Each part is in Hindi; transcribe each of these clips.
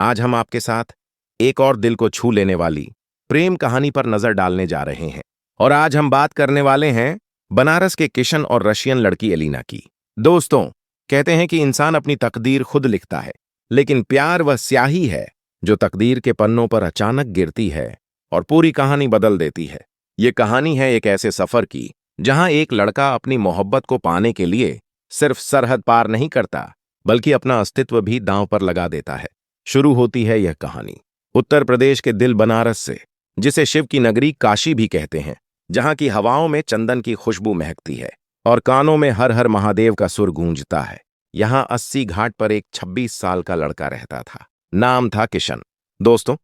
आज हम आपके साथ एक और दिल को छू लेने वाली प्रेम कहानी पर नजर डालने जा रहे हैं। और आज हम बात करने वाले हैं बनारस के किशन और रशियन लड़की एलिना की। दोस्तों, कहते हैं कि इंसान अपनी तकदीर खुद लिखता है, लेकिन प्यार वह स्याही है जो तकदीर के पन्नों पर अचानक गिरती है और पूरी कहानी बदल देती है। ये कहानी है एक ऐसे सफर की जहां एक लड़का अपनी मोहब्बत को पाने के लिए सिर्फ सरहद पार नहीं करता, बल्कि अपना अस्तित्व भी दांव पर लगा देता है। शुरू होती है यह कहानी उत्तर प्रदेश के दिल बनारस से, जिसे शिव की नगरी काशी भी कहते हैं, जहां की हवाओं में चंदन की खुशबू महकती है और कानों में हर हर महादेव का सुर गूंजता है। यहां 80 घाट पर एक 26 साल का लड़का रहता था। नाम था किशन। दोस्तों,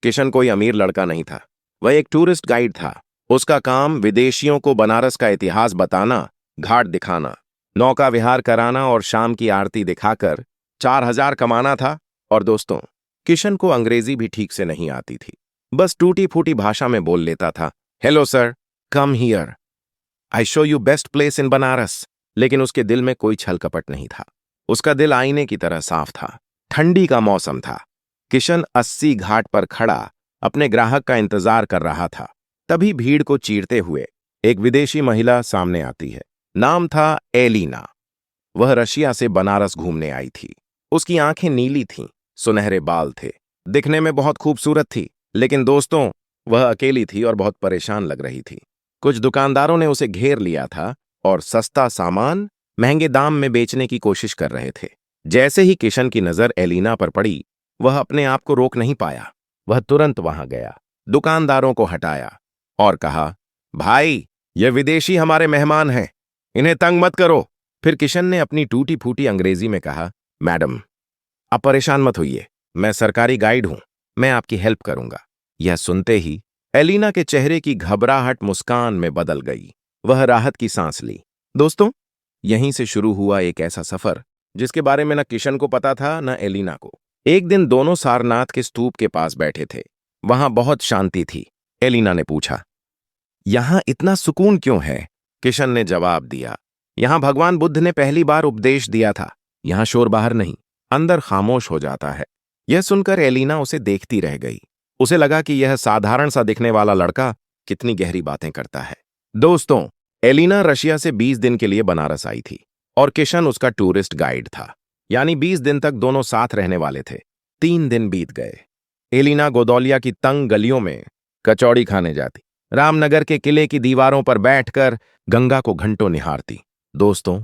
किशन कोई अमीर लड़का नहीं था, वह एक टूरिस्ट गाइड था। उसका काम विदेशियों को बनारस का इतिहास बताना, घाट दिखाना, नौका विहार कराना और शाम की आरती दिखाकर 4000 कमाना था। और दोस्तों, किशन को अंग्रेजी भी ठीक से नहीं आती थी, बस टूटी फूटी भाषा में बोल लेता था, hello sir, come here, I show you best place in Banaras. लेकिन उसके दिल में कोई छल कपट नहीं था। उसका दिल आईने की तरह साफ था। ठंडी का मौसम था। किशन 80 घाट पर खड़ा अपने ग्राहक का इंतजार कर रहा था। तभी भीड़ को चीरते हुए एक विदेशी महिला सामने आती है। नाम था एलिना। वह रशिया से बनारस घूमने आई थी। उसकी आंखें नीली थीं, सुनहरे बाल थे, दिखने में बहुत खूबसूरत थी। लेकिन दोस्तों, वह अकेली थी और बहुत परेशान लग रही थी। कुछ दुकानदारों ने उसे घेर लिया था और सस्ता सामान महंगे दाम में बेचने की कोशिश कर रहे थे। जैसे ही किशन की नजर एलिना पर पड़ी, वह अपने आप को रोक नहीं पाया। वह तुरंत वहां गया, दुकानदारों को हटाया और कहा, भाई, ये विदेशी हमारे मेहमान हैं, इन्हें तंग मत करो। फिर किशन ने अपनी टूटी फूटी अंग्रेजी में कहा, मैडम, आप परेशान मत होइए, मैं सरकारी गाइड हूं, मैं आपकी हेल्प करूंगा। यह सुनते ही एलिना के चेहरे की घबराहट मुस्कान में बदल गई। वह राहत की सांस ली। दोस्तों, यहीं से शुरू हुआ एक ऐसा सफर जिसके बारे में न किशन को पता था न एलिना को। एक दिन दोनों सारनाथ के स्तूप के पास बैठे थे। वहां बहुत शांति थी। एलिना ने पूछा, यहां इतना सुकून क्यों है? किशन ने जवाब दिया, यहां भगवान बुद्ध ने पहली बार उपदेश दिया था। यहां शोर बाहर नहीं, अंदर खामोश हो जाता है। यह सुनकर एलिना उसे देखती रह गई। उसे लगा कि यह साधारण सा दिखने वाला लड़का कितनी गहरी बातें करता है। दोस्तों, एलिना रशिया से 20 दिन के लिए बनारस आई थी और किशन उसका टूरिस्ट गाइड था। यानी 20 दिन तक दोनों साथ रहने वाले थे। 3 दिन बीत गए। एलिना गोदौलिया की तंग गलियों में कचौड़ी खाने जाती, रामनगर के किले की दीवारों पर बैठकर गंगा को घंटों निहारती। दोस्तों,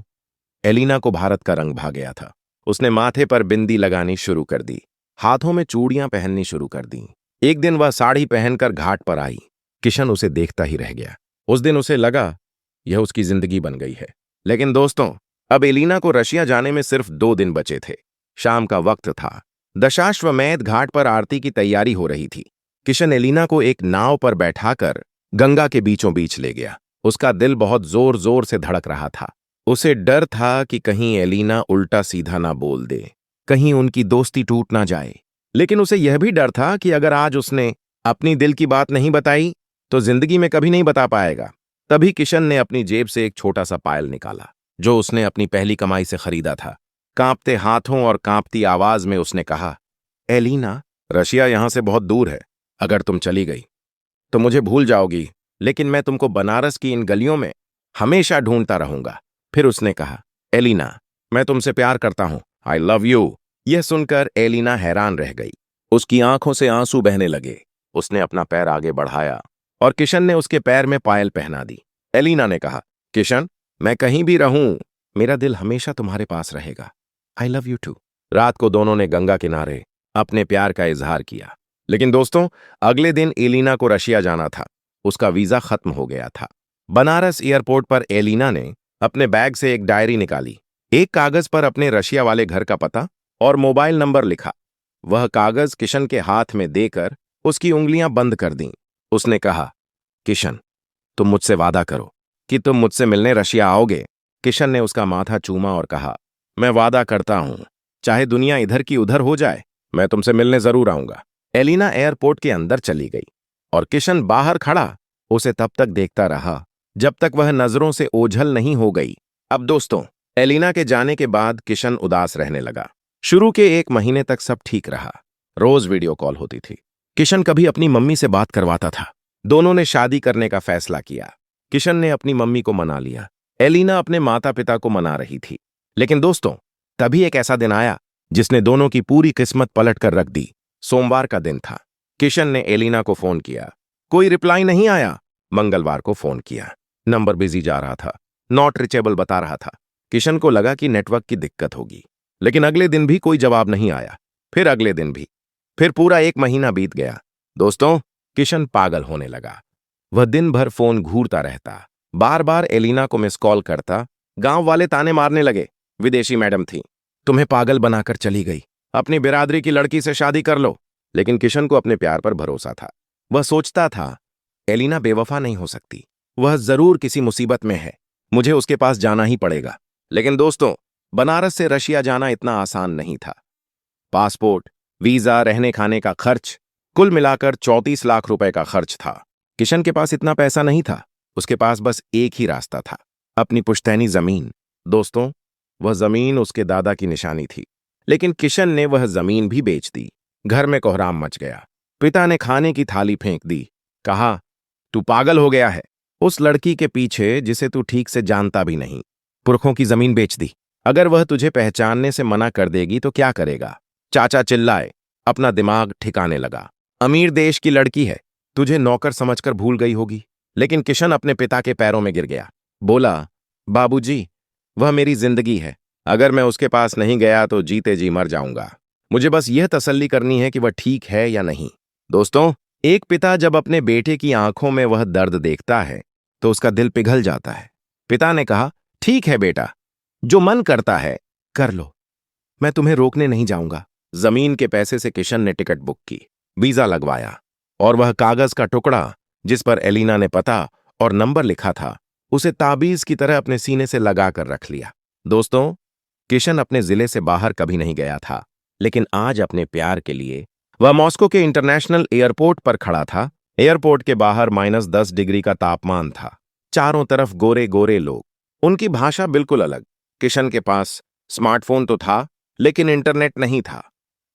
एलिना को भारत का रंग भा गया था। उसने माथे पर बिंदी लगानी शुरू कर दी, हाथों में चूड़ियां पहननी शुरू कर दी। एक दिन वह साड़ी पहनकर घाट पर आई। किशन उसे देखता ही रह गया। उस दिन उसे लगा यह उसकी जिंदगी बन गई है। लेकिन दोस्तों, अब एलिना को रशिया जाने में सिर्फ 2 दिन बचे थे। शाम का वक्त था। दशाश्वमेध घाट पर आरती की तैयारी हो रही थी। किशन एलिना को एक नाव पर बैठाकर गंगा के बीचों बीच ले गया। उसका दिल बहुत जोर जोर से धड़क रहा था। उसे डर था कि कहीं एलिना उल्टा सीधा ना बोल दे, कहीं उनकी दोस्ती टूट ना जाए। लेकिन उसे यह भी डर था कि अगर आज उसने अपनी दिल की बात नहीं बताई तो जिंदगी में कभी नहीं बता पाएगा। तभी किशन ने अपनी जेब से एक छोटा सा पायल निकाला, जो उसने अपनी पहली कमाई से खरीदा था। कांपते हाथों और कांपती आवाज में उसने कहा, एलिना, रशिया यहां से बहुत दूर है। अगर तुम चली गई तो मुझे भूल जाओगी, लेकिन मैं तुमको बनारस की इन गलियों में हमेशा ढूंढता रहूंगा। फिर उसने कहा, एलिना, मैं तुमसे प्यार करता हूं, आई लव यू। यह सुनकर एलिना हैरान रह गई। उसकी आंखों से आंसू बहने लगे। उसने अपना पैर आगे बढ़ाया और किशन ने उसके पैर में पायल पहना दी। एलिना ने कहा, किशन, मैं कहीं भी रहूं, मेरा दिल हमेशा तुम्हारे पास रहेगा। I love you too. रात को दोनों ने गंगा किनारे अपने प्यार का इजहार किया। लेकिन दोस्तों, अगले दिन एलिना को रशिया जाना था। उसका वीजा खत्म हो गया था। बनारस एयरपोर्ट पर एलिना ने अपने बैग से एक डायरी निकाली। एक कागज पर अपने रशिया वाले घर का पता और मोबाइल नंबर लिखा। वह कागज किशन के हाथ में देकर उसकी उंगलियां बंद कर दीं। उसने कहा, किशन, तुम मुझसे वादा करो कि तुम मुझसे मिलने रशिया आओगे। किशन ने उसका माथा चूमा और कहा, मैं वादा करता हूं, चाहे दुनिया इधर की उधर हो जाए, मैं तुमसे मिलने जरूर आऊंगा। एलिना एयरपोर्ट के अंदर चली गई और किशन बाहर खड़ा उसे तब तक देखता रहा जब तक वह नजरों से ओझल नहीं हो गई। अब दोस्तों, एलिना के जाने के बाद किशन उदास रहने लगा। शुरू के 1 महीने तक सब ठीक रहा। रोज वीडियो कॉल होती थी। किशन कभी अपनी मम्मी से बात करवाता था। दोनों ने शादी करने का फैसला किया। किशन ने अपनी मम्मी को मना लिया। एलिना अपने माता पिता को मना रही थी। लेकिन दोस्तों, तभी एक ऐसा दिन आया जिसने दोनों की पूरी किस्मत पलट कर रख दी। सोमवार का दिन था। किशन ने एलिना को फोन किया। कोई रिप्लाई नहीं आया। मंगलवार को फोन किया। नंबर बिजी जा रहा था, नॉट रीचेबल बता रहा था। किशन को लगा कि नेटवर्क की दिक्कत होगी। लेकिन अगले दिन भी कोई जवाब नहीं आया। फिर अगले दिन भी। फिर पूरा 1 महीना बीत गया। दोस्तों, किशन पागल होने लगा। वह दिन भर फोन घूरता रहता, बार बार एलिना को मिस कॉल करता। गांव वाले ताने मारने लगे। विदेशी मैडम थी, तुम्हें पागल बनाकर चली गई, अपनी बिरादरी की लड़की से शादी कर लो। लेकिन किशन को अपने प्यार पर भरोसा था। वह सोचता था, एलिना बेवफा नहीं हो सकती, वह जरूर किसी मुसीबत में है, मुझे उसके पास जाना ही पड़ेगा। लेकिन दोस्तों, बनारस से रशिया जाना इतना आसान नहीं था। पासपोर्ट, वीजा, रहने खाने का खर्च, कुल मिलाकर 34 लाख रुपए का खर्च था। किशन के पास इतना पैसा नहीं था। उसके पास बस एक ही रास्ता था, अपनी पुश्तैनी जमीन। दोस्तों, वह जमीन उसके दादा की निशानी थी। लेकिन किशन ने वह जमीन भी बेच दी। घर में कोहराम मच गया। पिता ने खाने की थाली फेंक दी। कहा, तू पागल हो गया है, उस लड़की के पीछे जिसे तू ठीक से जानता भी नहीं। पुरखों की जमीन बेच दी। अगर वह तुझे पहचानने से मना कर देगी तो क्या करेगा? चाचा चिल्लाए। अपना दिमाग ठिकाने लगा। अमीर देश की लड़की है, तुझे नौकर समझकर भूल गई होगी। लेकिन किशन अपने पिता के पैरों में गिर गया। बोला, बाबूजी, वह मेरी जिंदगी है। अगर मैं उसके पास नहीं गया तो जीते जी मर जाऊंगा। मुझे बस यह तसल्ली करनी है कि वह ठीक है या नहीं। दोस्तों, एक पिता जब अपने बेटे की आंखों में वह दर्द देखता है तो उसका दिल पिघल जाता है। पिता ने कहा, ठीक है बेटा, जो मन करता है कर लो, मैं तुम्हें रोकने नहीं जाऊंगा। जमीन के पैसे से किशन ने टिकट बुक की, वीजा लगवाया और वह कागज का टुकड़ा जिस पर एलिना ने पता और नंबर लिखा था, उसे ताबीज की तरह अपने सीने से लगा कर रख लिया। दोस्तों, किशन अपने जिले से बाहर कभी नहीं गया था, लेकिन आज अपने प्यार के लिए वह मॉस्को के इंटरनेशनल एयरपोर्ट पर खड़ा था। एयरपोर्ट के बाहर -10 डिग्री का तापमान था। चारों तरफ गोरे गोरे लोग, उनकी भाषा बिल्कुल अलग। किशन के पास स्मार्टफोन तो था, लेकिन इंटरनेट नहीं था,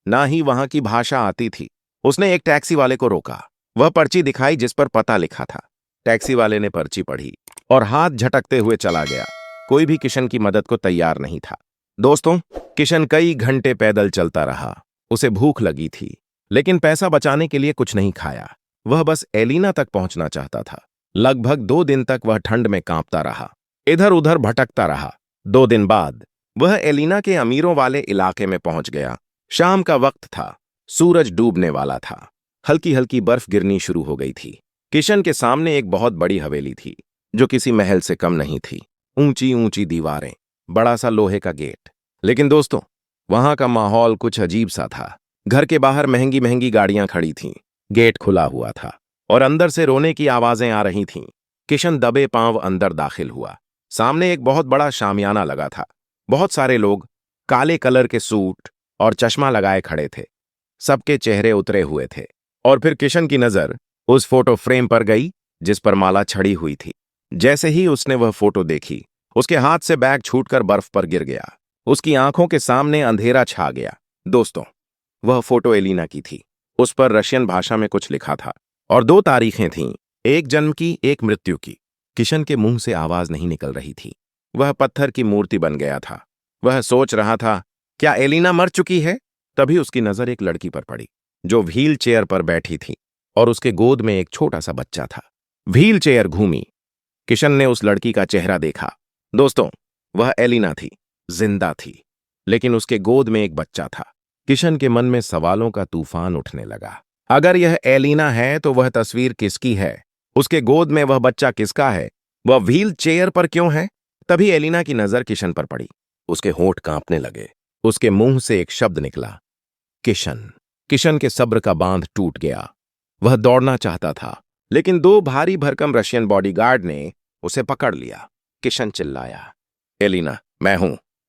ना ही वहां की भाषा आती थी। उसने एक टैक्सी वाले को रोका। वह पर्ची दिखाई जिस पर पता लिखा था। टैक्सी वाले ने पर्ची पढ़ी और हाथ झटकते हुए चला गया। कोई भी किशन की मदद को तैयार नहीं था। दोस्तों, किशन कई घंटे पैदल चलता रहा। उसे भूख लगी थी, लेकिन पैसा बचाने के लिए कुछ नहीं खाया। वह बस एलिना तक पहुंचना चाहता था। लगभग 2 दिन तक वह ठंड में कांपता रहा, इधर उधर भटकता रहा। 2 दिन बाद वह एलिना के अमीरों वाले इलाके में पहुंच गया। शाम का वक्त था, सूरज डूबने वाला था। हल्की हल्की बर्फ गिरनी शुरू हो गई थी। किशन के सामने एक बहुत बड़ी हवेली थी, जो किसी महल से कम नहीं थी। ऊंची ऊंची दीवारें, बड़ा सा लोहे का गेट। लेकिन दोस्तों, वहां का माहौल कुछ अजीब सा था। घर के बाहर महंगी महंगी गाड़ियां खड़ी थीं, गेट खुला हुआ था और अंदर से रोने की आवाजें आ रही थीं। किशन दबे पांव अंदर दाखिल हुआ। सामने एक बहुत बड़ा शामियाना लगा था। बहुत सारे लोग काले कलर के सूट और चश्मा लगाए खड़े थे। सबके चेहरे उतरे हुए थे। और फिर किशन की नजर उस फोटो फ्रेम पर गई जिस पर माला छड़ी हुई थी। जैसे ही उसने वह फोटो देखी, उसके हाथ से बैग छूटकर बर्फ पर गिर गया। उसकी आंखों के सामने अंधेरा छा गया। दोस्तों, वह फोटो एलिना की थी। उस पर रशियन भाषा में कुछ लिखा था और 2 तारीखें थीं, एक जन्म की, एक मृत्यु की। किशन के मुंह से आवाज नहीं निकल रही थी। वह पत्थर की मूर्ति बन गया था। वह सोच रहा था, क्या एलिना मर चुकी है? तभी उसकी नजर एक लड़की पर पड़ी, जो व्हील चेयर पर बैठी थी और उसके गोद में एक छोटा सा बच्चा था। व्हील चेयर घूमी। किशन ने उस लड़की का चेहरा देखा। दोस्तों, वह एलिना थी, जिंदा थी, लेकिन उसके गोद में एक बच्चा था। किशन के मन में सवालों का तूफान उठने लगा। अगर यह एलिना है तो वह तस्वीर किसकी है? उसके गोद में वह बच्चा किसका है? वह व्हील चेयर पर क्यों है? तभी एलिना की नजर किशन पर पड़ी। उसके होंठ कांपने लगे। उसके मुंह से एक शब्द निकला, किशन। किशन के सब्र का बांध टूट गया। वह दौड़ना चाहता था, लेकिन 2 भारी भरकम रशियन बॉडीगार्ड ने उसे पकड़ लिया। किशन चिल्लाया, एलिना,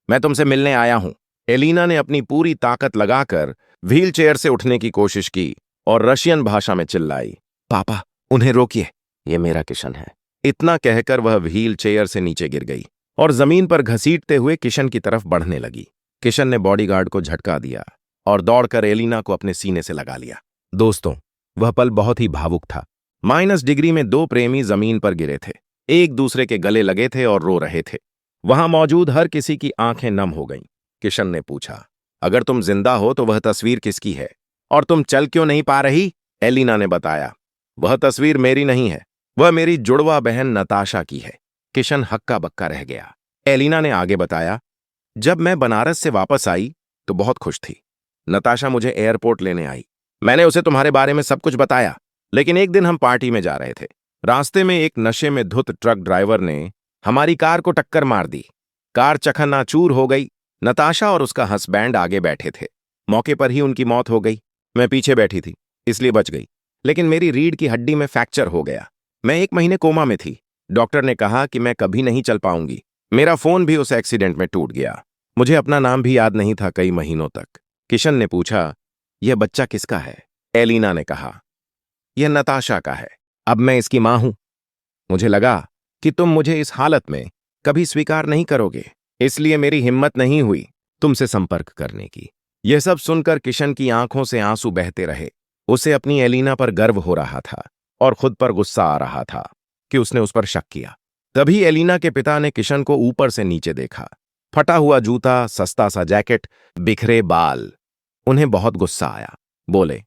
मैं तुमसे मिलने आया हूं। एलिना ने अपनी पूरी ताकत लगाकर व्हील चेयर से उठने की कोशिश की और रशियन भाषा में चिल्लाई, पापा, उन्हें रोकिए, ये मेरा किशन है। इतना कहकर वह व्हील चेयर से नीचे गिर गई और जमीन पर घसीटते हुए किशन की तरफ बढ़ने लगी। किशन ने बॉडीगार्ड को झटका दिया और दौड़कर एलिना को अपने सीने से लगा लिया। दोस्तों, वह पल बहुत ही भावुक था। -डिग्री में दो प्रेमी जमीन पर गिरे थे, एक दूसरे के गले लगे थे और रो रहे थे। वहां मौजूद हर किसी की आंखें नम हो गईं। किशन ने पूछा, अगर तुम जिंदा हो तो वह तस्वीर किसकी है और तुम चल क्यों नहीं पा रही? एलिना ने बताया, वह तस्वीर मेरी नहीं है, वह मेरी जुड़वा बहन नताशा की है। किशन हक्का बक्का रह गया। एलिना ने आगे बताया, जब मैं बनारस से वापस आई तो बहुत खुश थी। नताशा मुझे एयरपोर्ट लेने आई। मैंने उसे तुम्हारे बारे में सब कुछ बताया, लेकिन एक दिन हम पार्टी में जा रहे थे। रास्ते में एक नशे में धुत ट्रक ड्राइवर ने हमारी कार को टक्कर मार दी। कार चकनाचूर हो गई। नताशा और उसका हस्बैंड आगे बैठे थे। मौके पर ही उनकी मौत हो गई। मैं पीछे बैठी थी, इसलिए बच गई, लेकिन मेरी रीढ़ की हड्डी में फ्रैक्चर हो गया। मैं 1 महीने कोमा में थी। डॉक्टर ने कहा कि मैं कभी नहीं चल पाऊंगी। मेरा फोन भी उस एक्सीडेंट में टूट गया। मुझे अपना नाम भी याद नहीं था कई महीनों तक। किशन ने पूछा, यह बच्चा किसका है? एलिना ने कहा, यह नताशा का है। अब मैं इसकी मां हूं। मुझे लगा कि तुम मुझे इस हालत में कभी स्वीकार नहीं करोगे, इसलिए मेरी हिम्मत नहीं हुई तुमसे संपर्क करने की। यह सब सुनकर किशन की आंखों से आंसू बहते रहे। उसे अपनी एलिना पर गर्व हो रहा था और खुद पर गुस्सा आ रहा था कि उसने उस पर शक किया। तभी एलिना के पिता ने किशन को ऊपर से नीचे देखा। फटा हुआ जूता, सस्ता सा जैकेट, बिखरे बाल। उन्हें बहुत गुस्सा आया। बोले,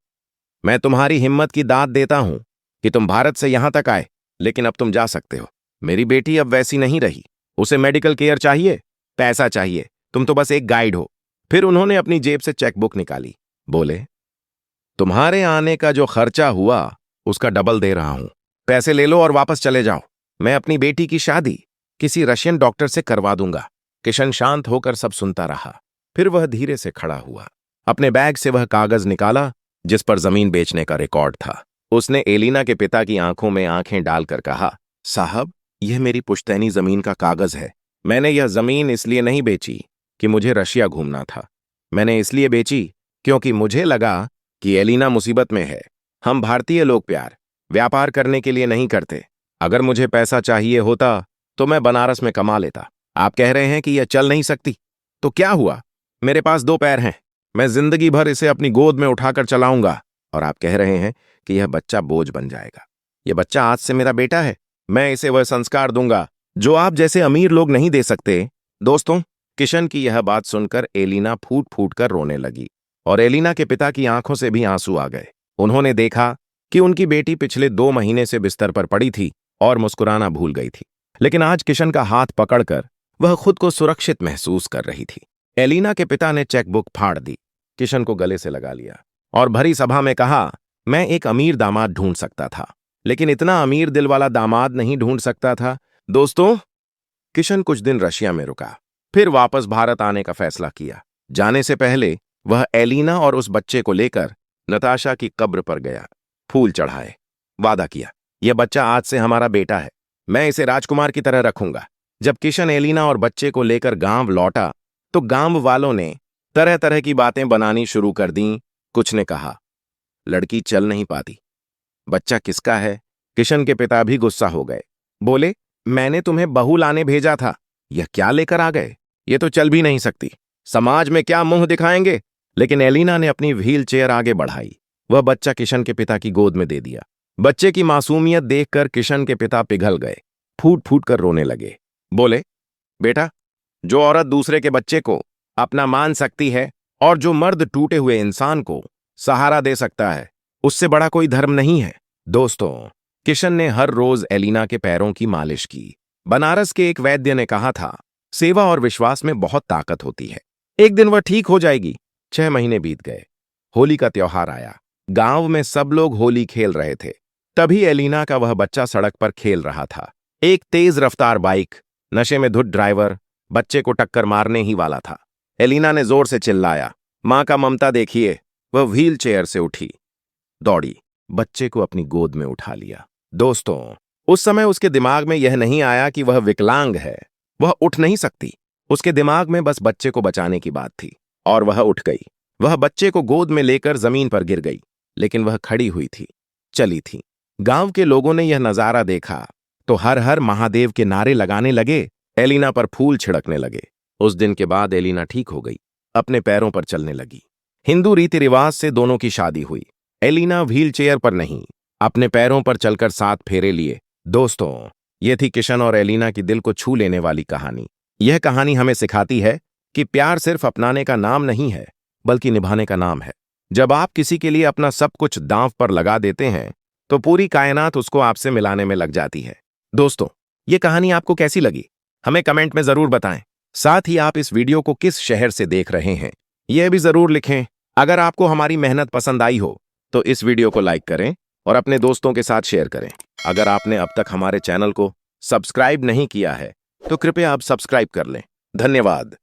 मैं तुम्हारी हिम्मत की दाद देता हूं कि तुम भारत से यहां तक आए, लेकिन अब तुम जा सकते हो। मेरी बेटी अब वैसी नहीं रही। उसे मेडिकल केयर चाहिए, पैसा चाहिए, तुम तो बस एक गाइड हो। फिर उन्होंने अपनी जेब से चेकबुक निकाली। बोले, तुम्हारे आने का जो खर्चा हुआ उसका डबल दे रहा हूं। पैसे ले लो और वापस चले जाओ। मैं अपनी बेटी की शादी किसी रशियन डॉक्टर से करवा दूंगा। किशन शांत होकर सब सुनता रहा। फिर वह धीरे से खड़ा हुआ। अपने बैग से वह कागज निकाला जिस पर जमीन बेचने का रिकॉर्ड था। उसने एलिना के पिता की आंखों में आंखें डालकर कहा, साहब, यह मेरी पुश्तैनी जमीन का कागज है। मैंने यह जमीन इसलिए नहीं बेची कि मुझे रशिया घूमना था। मैंने इसलिए बेची क्योंकि मुझे लगा कि एलिना मुसीबत में है। हम भारतीय लोग प्यार व्यापार करने के लिए नहीं करते। अगर मुझे पैसा चाहिए होता तो मैं बनारस में कमा लेता। आप कह रहे हैं कि यह चल नहीं सकती, तो क्या हुआ? मेरे पास 2 पैर हैं। मैं जिंदगी भर इसे अपनी गोद में उठाकर चलाऊंगा। और आप कह रहे हैं कि यह बच्चा बोझ बन जाएगा। यह बच्चा आज से मेरा बेटा है। मैं इसे वह संस्कार दूंगा जो आप जैसे अमीर लोग नहीं दे सकते। दोस्तों, किशन की यह बात सुनकर एलिना फूट फूट कर रोने लगी और एलिना के पिता की आंखों से भी आंसू आ गए। उन्होंने देखा कि उनकी बेटी पिछले 2 महीने से बिस्तर पर पड़ी थी और मुस्कुराना भूल गई थी, लेकिन आज किशन का हाथ पकड़कर वह खुद को सुरक्षित महसूस कर रही थी। एलिना के पिता ने चेकबुक फाड़ दी, किशन को गले से लगा लिया और भरी सभा में कहा, मैं एक अमीर दामाद ढूंढ सकता था, लेकिन इतना अमीर दिल वाला दामाद नहीं ढूंढ सकता था। दोस्तों, किशन कुछ दिन रशिया में रुका, फिर वापस भारत आने का फैसला किया। जाने से पहले वह एलिना और उस बच्चे को लेकर नताशा की कब्र पर गया, फूल चढ़ाए, वादा किया, यह बच्चा आज से हमारा बेटा है, मैं इसे राजकुमार की तरह रखूंगा। जब किशन एलिना और बच्चे को लेकर गांव लौटा तो गांव वालों ने तरह तरह की बातें बनानी शुरू कर दी। कुछ ने कहा, लड़की चल नहीं पाती, बच्चा किसका है? किशन के पिता भी गुस्सा हो गए। बोले, मैंने तुम्हें बहू लाने भेजा था, यह क्या लेकर आ गए? ये तो चल भी नहीं सकती, समाज में क्या मुंह दिखाएंगे? लेकिन एलिना ने अपनी व्हील चेयर आगे बढ़ाई। वह बच्चा किशन के पिता की गोद में दे दिया। बच्चे की मासूमियत देखकर किशन के पिता पिघल गए, फूट फूट कर रोने लगे। बोले, बेटा, जो औरत दूसरे के बच्चे को अपना मान सकती है और जो मर्द टूटे हुए इंसान को सहारा दे सकता है, उससे बड़ा कोई धर्म नहीं है। दोस्तों, किशन ने हर रोज एलिना के पैरों की मालिश की। बनारस के एक वैद्य ने कहा था, सेवा और विश्वास में बहुत ताकत होती है, एक दिन वह ठीक हो जाएगी। 6 महीने बीत गए। होली का त्योहार आया। गांव में सब लोग होली खेल रहे थे। तभी एलिना का वह बच्चा सड़क पर खेल रहा था। एक तेज रफ्तार बाइक, नशे में धुत ड्राइवर बच्चे को टक्कर मारने ही वाला था। एलिना ने जोर से चिल्लाया, मां का ममता देखिए। वह व्हील चेयर से उठी, दौड़ी, बच्चे को अपनी गोद में उठा लिया। दोस्तों, उस समय उसके दिमाग में यह नहीं आया कि वह विकलांग है, वह उठ नहीं सकती। उसके दिमाग में बस बच्चे को बचाने की बात थी और वह उठ गई। वह बच्चे को गोद में लेकर जमीन पर गिर गई, लेकिन वह खड़ी हुई थी, चली थी। गांव के लोगों ने यह नजारा देखा तो हर हर महादेव के नारे लगाने लगे, एलिना पर फूल छिड़कने लगे। उस दिन के बाद एलिना ठीक हो गई, अपने पैरों पर चलने लगी। हिंदू रीति रिवाज से दोनों की शादी हुई। एलिना व्हील चेयर पर नहीं, अपने पैरों पर चलकर 7 फेरे लिए। दोस्तों, ये थी किशन और एलिना की दिल को छू लेने वाली कहानी। यह कहानी हमें सिखाती है कि प्यार सिर्फ अपनाने का नाम नहीं है, बल्कि निभाने का नाम है। जब आप किसी के लिए अपना सब कुछ दांव पर लगा देते हैं, तो पूरी कायनात उसको आपसे मिलाने में लग जाती है। दोस्तों, ये कहानी आपको कैसी लगी? हमें कमेंट में जरूर बताएं। साथ ही आप इस वीडियो को किस शहर से देख रहे हैं, यह भी जरूर लिखें। अगर आपको हमारी मेहनत पसंद आई हो, तो इस वीडियो को लाइक करें और अपने दोस्तों के साथ शेयर करें। अगर आपने अब तक हमारे चैनल को सब्सक्राइब नहीं किया है, तो कृपया आप सब्सक्राइब कर लें। धन्यवाद।